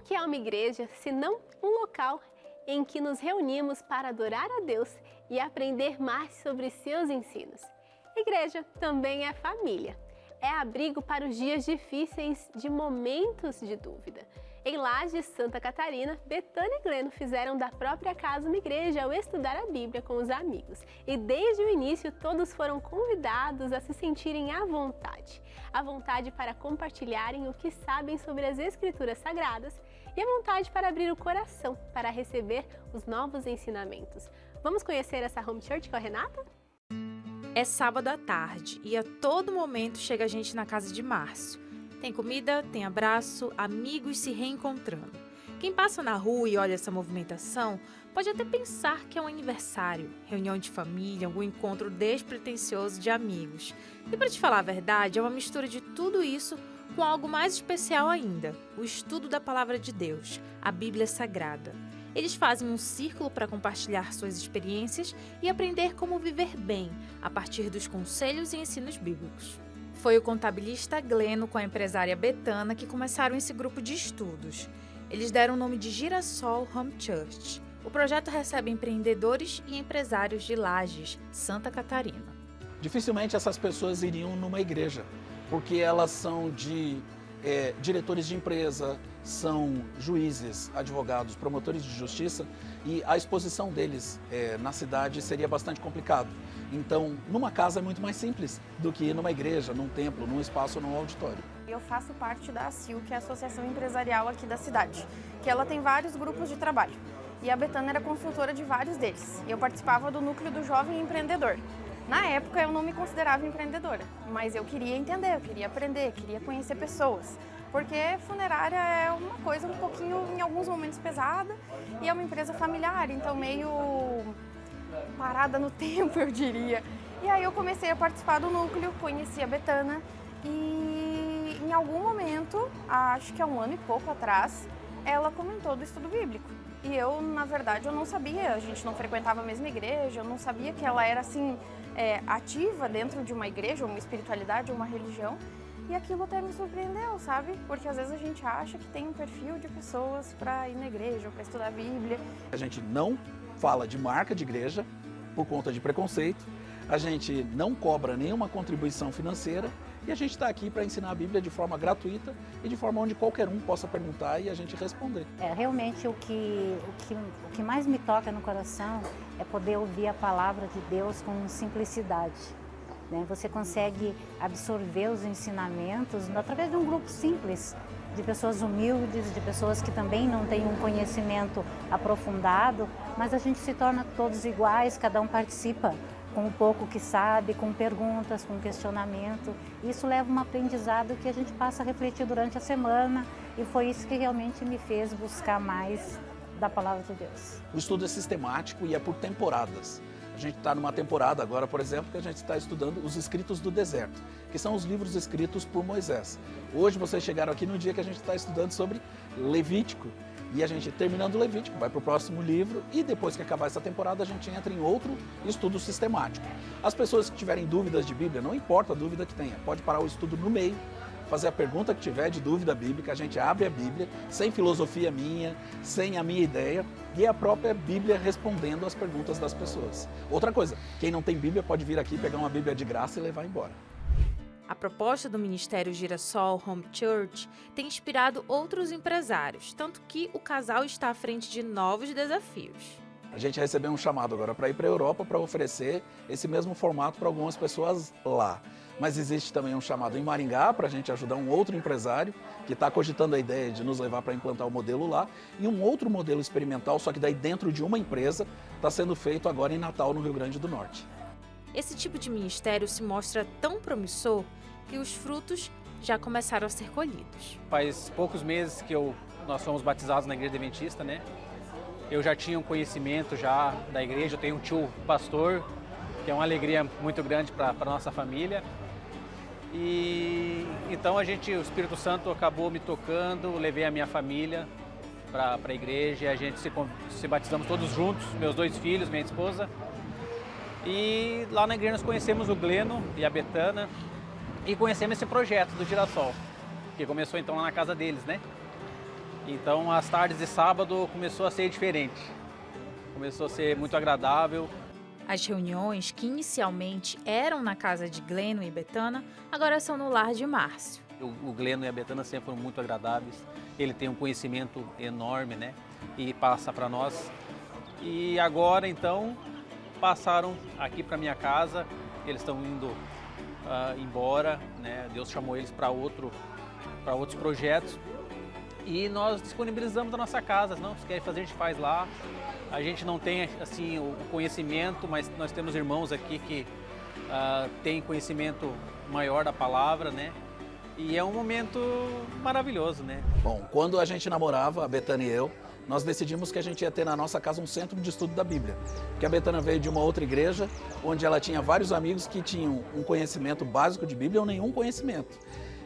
que é uma igreja, se não um local em que nos reunimos para adorar a Deus e aprender mais sobre seus ensinos? Igreja também é família. É abrigo para os dias difíceis de momentos de dúvida. Em Lages, Santa Catarina, Betânia e Gleno fizeram da própria casa uma igreja ao estudar a Bíblia com os amigos. E desde o início, todos foram convidados a se sentirem à vontade. À vontade para compartilharem o que sabem sobre as Escrituras Sagradas e à vontade para abrir o coração para receber os novos ensinamentos. Vamos conhecer essa home church com a Renata? É sábado à tarde e a todo momento chega gente na casa de Márcio. Tem comida, tem abraço, amigos se reencontrando. Quem passa na rua e olha essa movimentação pode até pensar que é um aniversário, reunião de família, algum encontro despretensioso de amigos. E para te falar a verdade, é uma mistura de tudo isso com algo mais especial ainda, o estudo da Palavra de Deus, a Bíblia Sagrada. Eles fazem um círculo para compartilhar suas experiências e aprender como viver bem, a partir dos conselhos e ensinos bíblicos. Foi o contabilista Gleno com a empresária Betana que começaram esse grupo de estudos. Eles deram o nome de Girassol Home Church. O projeto recebe empreendedores e empresários de Lages, Santa Catarina. Dificilmente essas pessoas iriam numa igreja, porque elas são diretores de empresa, são juízes, advogados, promotores de justiça, e a exposição deles na cidade seria bastante complicado. Então, numa casa é muito mais simples do que numa igreja, num templo, num espaço ou num auditório. Eu faço parte da ACIL, que é a Associação Empresarial aqui da cidade, que ela tem vários grupos de trabalho. E a Betana era consultora de vários deles. Eu participava do núcleo do Jovem Empreendedor. Na época eu não me considerava empreendedora, mas eu queria entender, eu queria aprender, queria conhecer pessoas. Porque funerária é uma coisa um pouquinho, em alguns momentos, pesada e é uma empresa familiar, então meio parada no tempo, eu diria. E aí eu comecei a participar do núcleo, conheci a Betana e em algum momento, acho que há um ano e pouco atrás, ela comentou do estudo bíblico. E eu, na verdade, eu não sabia, a gente não frequentava a mesma igreja, eu não sabia que ela era assim, ativa dentro de uma igreja, uma espiritualidade, uma religião. E aquilo até me surpreendeu, sabe? Porque às vezes a gente acha que tem um perfil de pessoas para ir na igreja ou para estudar a Bíblia. A gente não fala de marca de igreja por conta de preconceito, a gente não cobra nenhuma contribuição financeira e a gente está aqui para ensinar a Bíblia de forma gratuita e de forma onde qualquer um possa perguntar e a gente responder. Realmente o que mais me toca no coração é poder ouvir a palavra de Deus com simplicidade. Você consegue absorver os ensinamentos através de um grupo simples, de pessoas humildes, de pessoas que também não têm um conhecimento aprofundado, mas a gente se torna todos iguais, cada um participa com o pouco que sabe, com perguntas, com questionamento. Isso leva um aprendizado que a gente passa a refletir durante a semana e foi isso que realmente me fez buscar mais da Palavra de Deus. O estudo é sistemático e é por temporadas. A gente está numa temporada agora, por exemplo, que a gente está estudando os escritos do deserto, que são os livros escritos por Moisés. Hoje vocês chegaram aqui no dia que a gente está estudando sobre Levítico. E a gente, terminando o Levítico, vai para o próximo livro e depois que acabar essa temporada a gente entra em outro estudo sistemático. As pessoas que tiverem dúvidas de Bíblia, não importa a dúvida que tenha, pode parar o estudo no meio, fazer a pergunta que tiver de dúvida bíblica, a gente abre a Bíblia, sem filosofia minha, sem a minha ideia, e a própria Bíblia respondendo às perguntas das pessoas. Outra coisa, quem não tem Bíblia pode vir aqui pegar uma Bíblia de graça e levar embora. A proposta do Ministério Girassol Home Church tem inspirado outros empresários, tanto que o casal está à frente de novos desafios. A gente recebeu um chamado agora para ir para a Europa para oferecer esse mesmo formato para algumas pessoas lá. Mas existe também um chamado em Maringá para a gente ajudar um outro empresário que está cogitando a ideia de nos levar para implantar o modelo lá. E um outro modelo experimental, só que daí dentro de uma empresa, está sendo feito agora em Natal, no Rio Grande do Norte. Esse tipo de ministério se mostra tão promissor que os frutos já começaram a ser colhidos. Faz poucos meses que nós fomos batizados na Igreja Adventista, né? Eu já tinha um conhecimento já da igreja, eu tenho um tio pastor, que é uma alegria muito grande para a nossa família. E então o Espírito Santo acabou me tocando, levei a minha família para a igreja, e a gente se batizamos todos juntos, meus 2 filhos, minha esposa. E lá na igreja nós conhecemos o Gleno e a Betana e conhecemos esse projeto do Girassol, que começou então lá na casa deles, né? Então as tardes de sábado começou a ser diferente, começou a ser muito agradável. As reuniões, que inicialmente eram na casa de Gleno e Betana, agora são no lar de Márcio. O Gleno e a Betana sempre foram muito agradáveis, ele tem um conhecimento enorme, né? E passa para nós. E agora então passaram aqui para minha casa, eles estão indo embora, né? Deus chamou eles para outros projetos e nós disponibilizamos a nossa casa. Não, se querem fazer, a gente faz lá. A gente não tem assim o conhecimento, mas nós temos irmãos aqui que têm conhecimento maior da palavra, né? E é um momento maravilhoso, né? Bom, quando a gente namorava, a Betana e eu, nós decidimos que a gente ia ter na nossa casa um centro de estudo da Bíblia. Porque a Betana veio de uma outra igreja, onde ela tinha vários amigos que tinham um conhecimento básico de Bíblia ou nenhum conhecimento.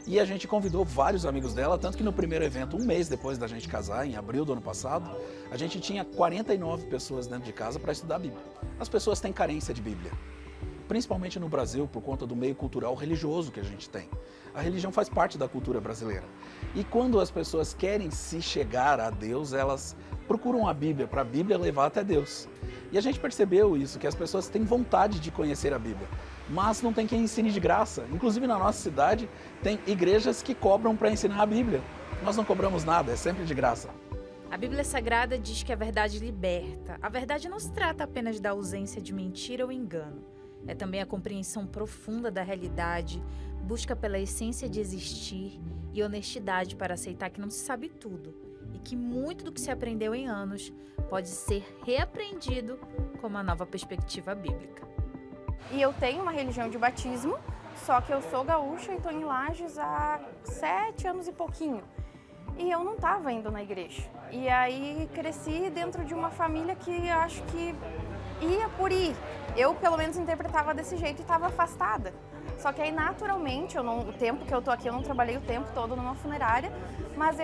E a gente convidou vários amigos dela, tanto que no primeiro evento, um mês depois da gente casar, em abril do ano passado, a gente tinha 49 pessoas dentro de casa para estudar a Bíblia. As pessoas têm carência de Bíblia, principalmente no Brasil, por conta do meio cultural religioso que a gente tem. A religião faz parte da cultura brasileira. E quando as pessoas querem se chegar a Deus, elas procuram a Bíblia, para a Bíblia levar até Deus. E a gente percebeu isso, que as pessoas têm vontade de conhecer a Bíblia, mas não tem quem ensine de graça. Inclusive na nossa cidade tem igrejas que cobram para ensinar a Bíblia. Nós não cobramos nada, é sempre de graça. A Bíblia Sagrada diz que a verdade liberta. A verdade não se trata apenas da ausência de mentira ou engano. É também a compreensão profunda da realidade, busca pela essência de existir e honestidade para aceitar que não se sabe tudo e que muito do que se aprendeu em anos pode ser reaprendido com uma nova perspectiva bíblica. E eu tenho uma religião de batismo, só que eu sou gaúcha e estou em Lages há 7 anos e pouquinho. E eu não estava indo na igreja. E aí cresci dentro de uma família que acho que ia por ir. Eu, pelo menos, interpretava desse jeito e estava afastada. Só que aí, naturalmente, o tempo que eu tô aqui, eu não trabalhei o tempo todo numa funerária, mas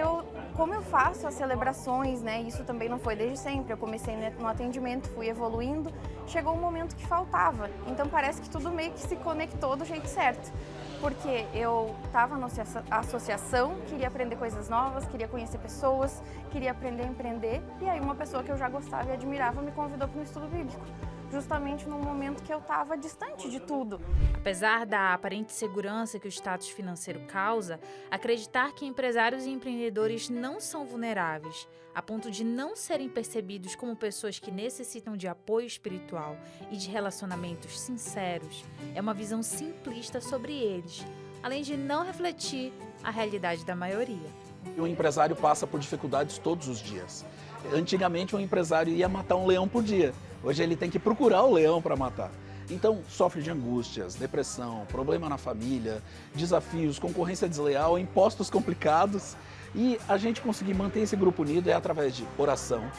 como eu faço as celebrações, né, isso também não foi desde sempre, eu comecei no atendimento, fui evoluindo, chegou um momento que faltava. Então parece que tudo meio que se conectou do jeito certo. Porque eu estava na associação, queria aprender coisas novas, queria conhecer pessoas, queria aprender a empreender, e aí uma pessoa que eu já gostava e admirava me convidou para um estudo bíblico. Justamente num momento que eu estava distante de tudo. Apesar da aparente segurança que o status financeiro causa, acreditar que empresários e empreendedores não são vulneráveis, a ponto de não serem percebidos como pessoas que necessitam de apoio espiritual e de relacionamentos sinceros, é uma visão simplista sobre eles, além de não refletir a realidade da maioria. O empresário passa por dificuldades todos os dias. Antigamente, um empresário ia matar um leão por dia. Hoje ele tem que procurar o leão para matar. Então, sofre de angústias, depressão, problema na família, desafios, concorrência desleal, impostos complicados. E a gente conseguir manter esse grupo unido é através de oração,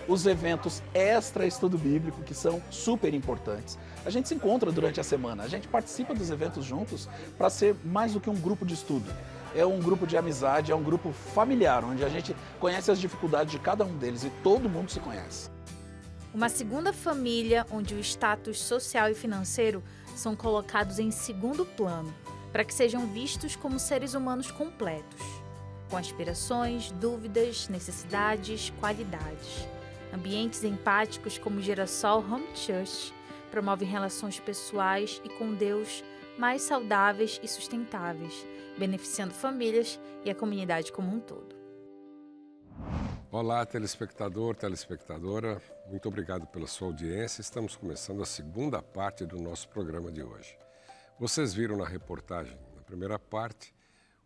os eventos extra estudo bíblico, que são super importantes. A gente se encontra durante a semana, a gente participa dos eventos juntos para ser mais do que um grupo de estudo. É um grupo de amizade, é um grupo familiar, onde a gente conhece as dificuldades de cada um deles e todo mundo se conhece. Uma segunda família onde o status social e financeiro são colocados em segundo plano, para que sejam vistos como seres humanos completos, com aspirações, dúvidas, necessidades, qualidades. Ambientes empáticos como o Girassol Home Church promovem relações pessoais e com Deus mais saudáveis e sustentáveis, beneficiando famílias e a comunidade como um todo. Olá, telespectador, telespectadora, muito obrigado pela sua audiência. Estamos começando a segunda parte do nosso programa de hoje. Vocês viram na reportagem, na primeira parte,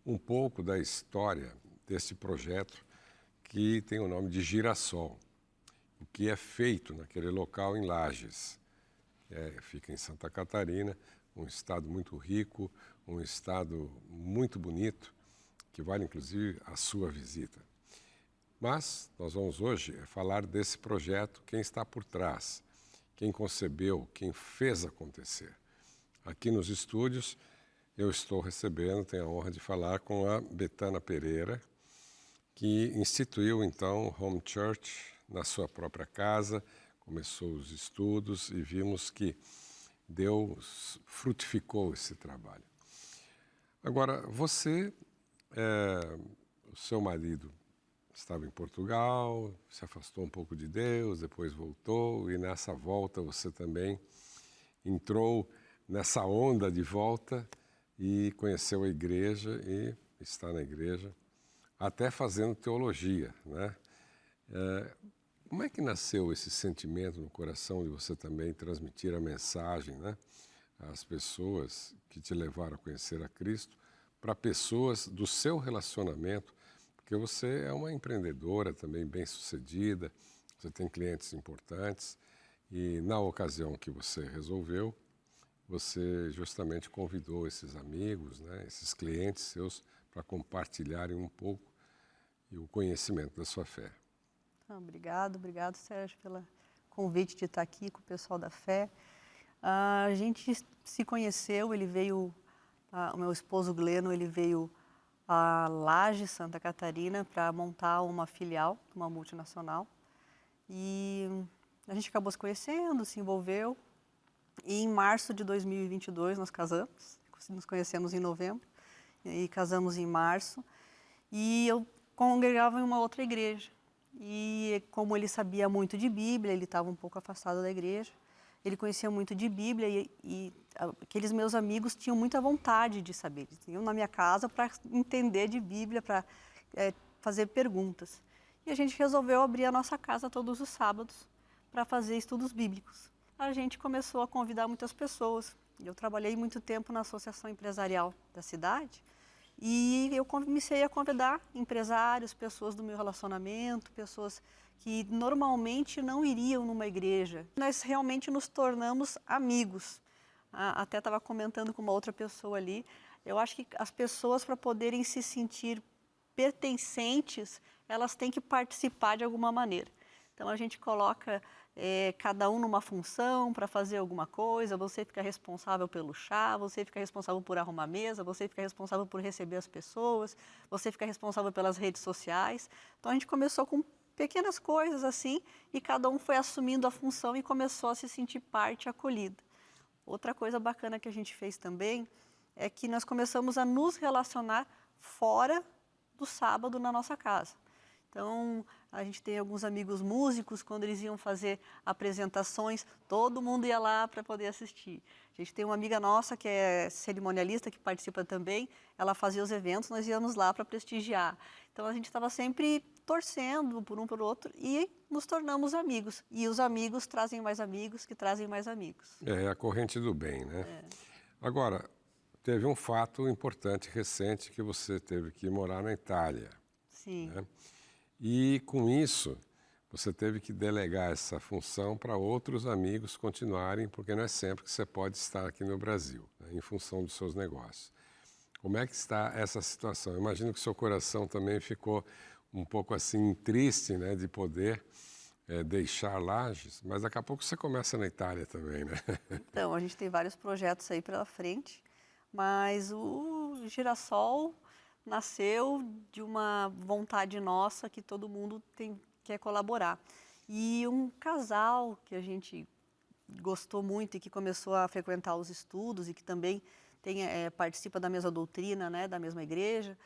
um pouco da história desse projeto que tem o nome de Girassol, o que é feito naquele local em Lages. Fica em Santa Catarina, um estado muito rico, um estado muito bonito, que vale inclusive a sua visita. Mas nós vamos hoje falar desse projeto, quem está por trás, quem concebeu, quem fez acontecer. Aqui nos estúdios eu estou recebendo, tenho a honra de falar com a Betana Pereira, que instituiu então o Home Church na sua própria casa, começou os estudos e vimos que Deus frutificou esse trabalho. Agora, você, o seu marido, estava em Portugal, se afastou um pouco de Deus, depois voltou, e nessa volta você também entrou nessa onda de volta e conheceu a igreja e está na igreja, até fazendo teologia, né? Como é que nasceu esse sentimento no coração de você também transmitir a mensagem, né, às pessoas que te levaram a conhecer a Cristo, para pessoas do seu relacionamento, porque você é uma empreendedora também bem-sucedida, você tem clientes importantes e na ocasião que você resolveu, você justamente convidou esses amigos, né, esses clientes seus, para compartilharem um pouco o conhecimento da sua fé. Obrigado, Sérgio, pelo convite de estar aqui com o pessoal da fé. A gente se conheceu, ele veio, o meu esposo Gleno, ele veio a Lages, Santa Catarina, para montar uma filial, uma multinacional. E a gente acabou se conhecendo, se envolveu. E em março de 2022 nós casamos, nos conhecemos em novembro e casamos em março. E eu congregava em uma outra igreja. E como ele sabia muito de Bíblia, ele estava um pouco afastado da igreja, ele conhecia muito de Bíblia e aqueles meus amigos tinham muita vontade de saber. Eles iam na minha casa para entender de Bíblia, para fazer perguntas. E a gente resolveu abrir a nossa casa todos os sábados para fazer estudos bíblicos. A gente começou a convidar muitas pessoas. Eu trabalhei muito tempo na associação empresarial da cidade e eu comecei a convidar empresários, pessoas do meu relacionamento, pessoas que normalmente não iriam numa igreja. Nós realmente nos tornamos amigos. Até estava comentando com uma outra pessoa ali, eu acho que as pessoas, para poderem se sentir pertencentes, elas têm que participar de alguma maneira. Então a gente coloca cada um numa função para fazer alguma coisa, você fica responsável pelo chá, você fica responsável por arrumar a mesa, você fica responsável por receber as pessoas, você fica responsável pelas redes sociais. Então a gente começou com pequenas coisas assim e cada um foi assumindo a função e começou a se sentir parte acolhida. Outra coisa bacana que a gente fez também é que nós começamos a nos relacionar fora do sábado na nossa casa. Então, a gente tem alguns amigos músicos, quando eles iam fazer apresentações, todo mundo ia lá para poder assistir. A gente tem uma amiga nossa que é cerimonialista, que participa também, ela fazia os eventos, nós íamos lá para prestigiar. Então, a gente estava sempre torcendo por um para o outro e nos tornamos amigos. E os amigos trazem mais amigos, que trazem mais amigos. É a corrente do bem, né? Agora, teve um fato importante, recente, que você teve que morar na Itália. Sim. Né? E com isso, você teve que delegar essa função para outros amigos continuarem, porque não é sempre que você pode estar aqui no Brasil, né, em função dos seus negócios. Como é que está essa situação? Eu imagino que seu coração também ficou um pouco assim triste, né, de poder deixar Lages, mas daqui a pouco você começa na Itália também, né? Então, a gente tem vários projetos aí pela frente, mas o Girassol nasceu de uma vontade nossa que todo mundo quer colaborar. E um casal que a gente gostou muito e que começou a frequentar os estudos e que também participa da mesma doutrina, né, da mesma igreja,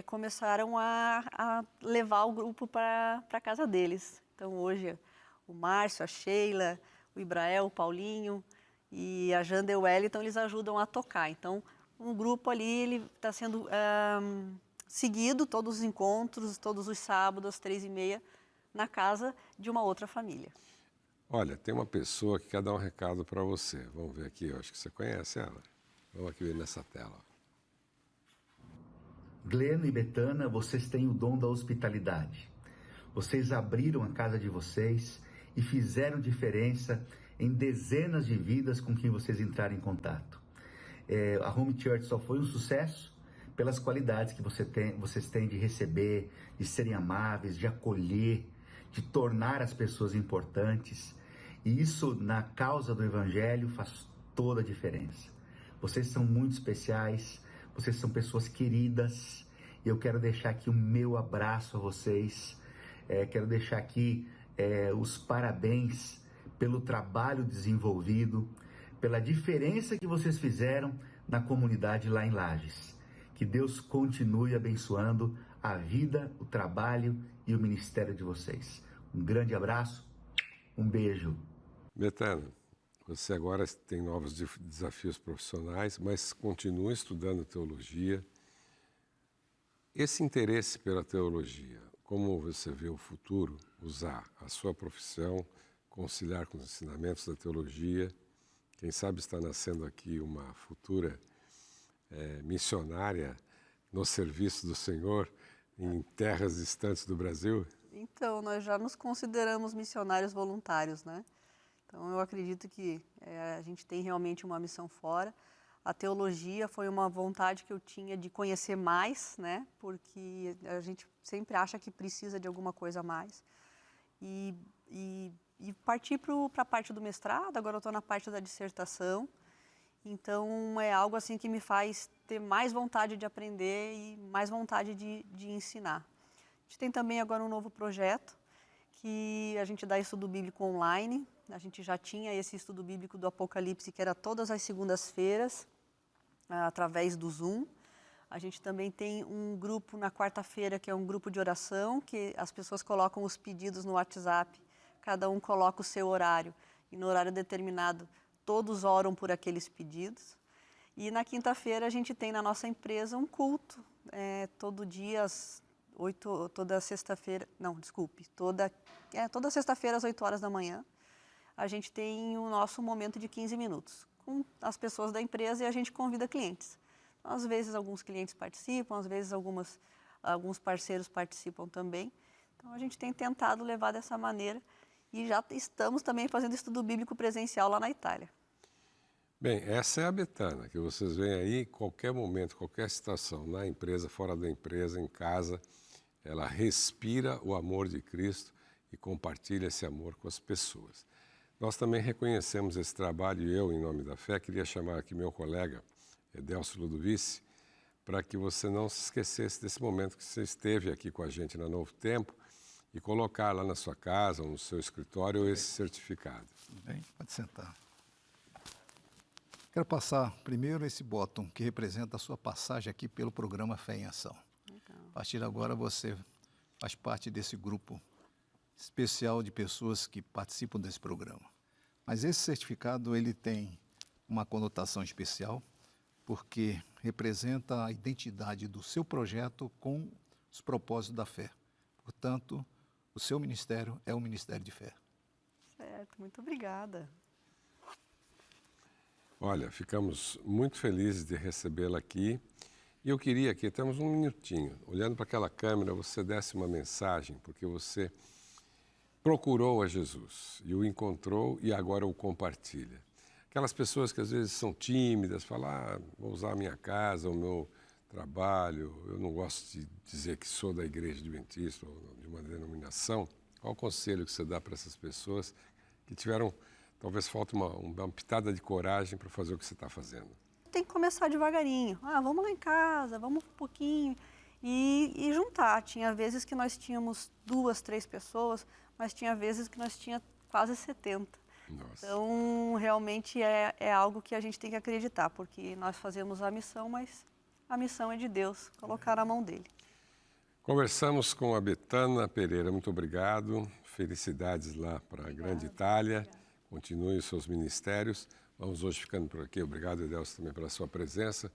começaram a levar o grupo para a casa deles. Então hoje o Márcio, a Sheila, o Ibrael, o Paulinho e a Janda e o Wellington, eles ajudam a tocar. Então um grupo ali, ele está sendo seguido, todos os encontros, todos os sábados, às 3h30, na casa de uma outra família. Olha, tem uma pessoa que quer dar um recado para você. Vamos ver aqui, eu acho que você conhece ela. Vamos aqui ver nessa tela. Gleno e Betana, vocês têm o dom da hospitalidade. Vocês abriram a casa de vocês e fizeram diferença em dezenas de vidas com quem vocês entraram em contato. A Home Church só foi um sucesso pelas qualidades que vocês têm de receber, de serem amáveis, de acolher, de tornar as pessoas importantes. E isso, na causa do Evangelho, faz toda a diferença. Vocês são muito especiais, vocês são pessoas queridas. E eu quero deixar aqui o meu abraço a vocês. Quero deixar aqui os parabéns pelo trabalho desenvolvido, pela diferença que vocês fizeram na comunidade lá em Lages. Que Deus continue abençoando a vida, o trabalho e o ministério de vocês. Um grande abraço, um beijo. Betana, você agora tem novos desafios profissionais, mas continua estudando teologia. Esse interesse pela teologia, como você vê o futuro usar a sua profissão, conciliar com os ensinamentos da teologia? Quem sabe está nascendo aqui uma futura missionária no serviço do Senhor em terras distantes do Brasil? Então, nós já nos consideramos missionários voluntários, né? Então, eu acredito que a gente tem realmente uma missão fora. A teologia foi uma vontade que eu tinha de conhecer mais, né? Porque a gente sempre acha que precisa de alguma coisa a mais. E partir para a parte do mestrado, agora eu estou na parte da dissertação. Então, é algo assim que me faz ter mais vontade de aprender e mais vontade de ensinar. A gente tem também agora um novo projeto, que a gente dá estudo bíblico online. A gente já tinha esse estudo bíblico do Apocalipse, que era todas as segundas-feiras, através do Zoom. A gente também tem um grupo na quarta-feira, que é um grupo de oração, que as pessoas colocam os pedidos no WhatsApp, cada um coloca o seu horário, e no horário determinado todos oram por aqueles pedidos. E na quinta-feira a gente tem na nossa empresa um culto, todo dia toda sexta-feira, toda sexta-feira às 8 horas da manhã. A gente tem o nosso momento de 15 minutos com as pessoas da empresa e a gente convida clientes. Às vezes alguns clientes participam, às vezes alguns parceiros participam também. Então a gente tem tentado levar dessa maneira e já estamos também fazendo estudo bíblico presencial lá na Itália. Bem, essa é a Betana, que vocês veem aí, qualquer momento, qualquer situação, na empresa, fora da empresa, em casa, ela respira o amor de Cristo e compartilha esse amor com as pessoas. Nós também reconhecemos esse trabalho e eu, em nome da fé, queria chamar aqui meu colega, Edelcio Ludovici, para que você não se esquecesse desse momento que você esteve aqui com a gente na Novo Tempo e colocar lá na sua casa ou no seu escritório esse certificado. Tudo bem, pode sentar. Quero passar primeiro esse botão que representa a sua passagem aqui pelo programa Fé em Ação. Legal. A partir de agora você faz parte desse grupo especial de pessoas que participam desse programa. Mas esse certificado ele tem uma conotação especial porque representa a identidade do seu projeto com os propósitos da fé. Portanto, o seu ministério é um ministério de fé. Certo, muito obrigada. Olha, ficamos muito felizes de recebê-la aqui. E eu queria que, temos um minutinho, olhando para aquela câmera, você desse uma mensagem, porque você procurou a Jesus e o encontrou e agora o compartilha. Aquelas pessoas que às vezes são tímidas, falam, vou usar a minha casa, o meu trabalho, eu não gosto de dizer que sou da Igreja Adventista ou de uma denominação. Qual o conselho que você dá para essas pessoas que tiveram, talvez falte uma pitada de coragem para fazer o que você está fazendo? Tem que começar devagarinho. Vamos lá em casa, vamos um pouquinho e juntar. Tinha vezes que nós tínhamos 2, 3 pessoas, mas tinha vezes que nós tínhamos quase 70. Nossa. Então, realmente é algo que a gente tem que acreditar, porque nós fazemos a missão, mas a missão é de Deus, colocar na mão dele. Conversamos com a Betana Pereira. Muito obrigado. Felicidades lá para a Grande Itália. Continue os seus ministérios. Vamos hoje ficando por aqui. Obrigado, Edelcio, também pela sua presença.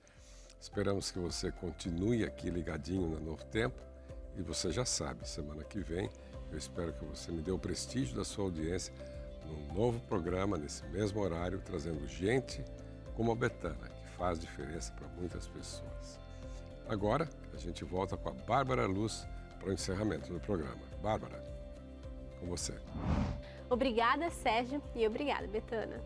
Esperamos que você continue aqui ligadinho no Novo Tempo. E você já sabe, semana que vem, eu espero que você me dê o prestígio da sua audiência num novo programa, nesse mesmo horário, trazendo gente como a Betana, que faz diferença para muitas pessoas. Agora, a gente volta com a Bárbara Luz para o encerramento do programa. Bárbara, com você. Obrigada, Sérgio, e obrigada, Betana.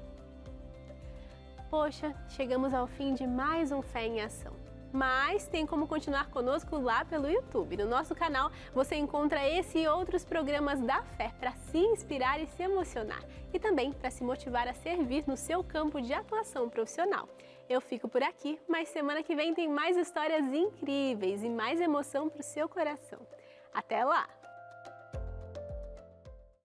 Poxa, chegamos ao fim de mais um Fé em Ação. Mas tem como continuar conosco lá pelo YouTube. No nosso canal você encontra esse e outros programas da fé para se inspirar e se emocionar. E também para se motivar a servir no seu campo de atuação profissional. Eu fico por aqui, mas semana que vem tem mais histórias incríveis e mais emoção para o seu coração. Até lá!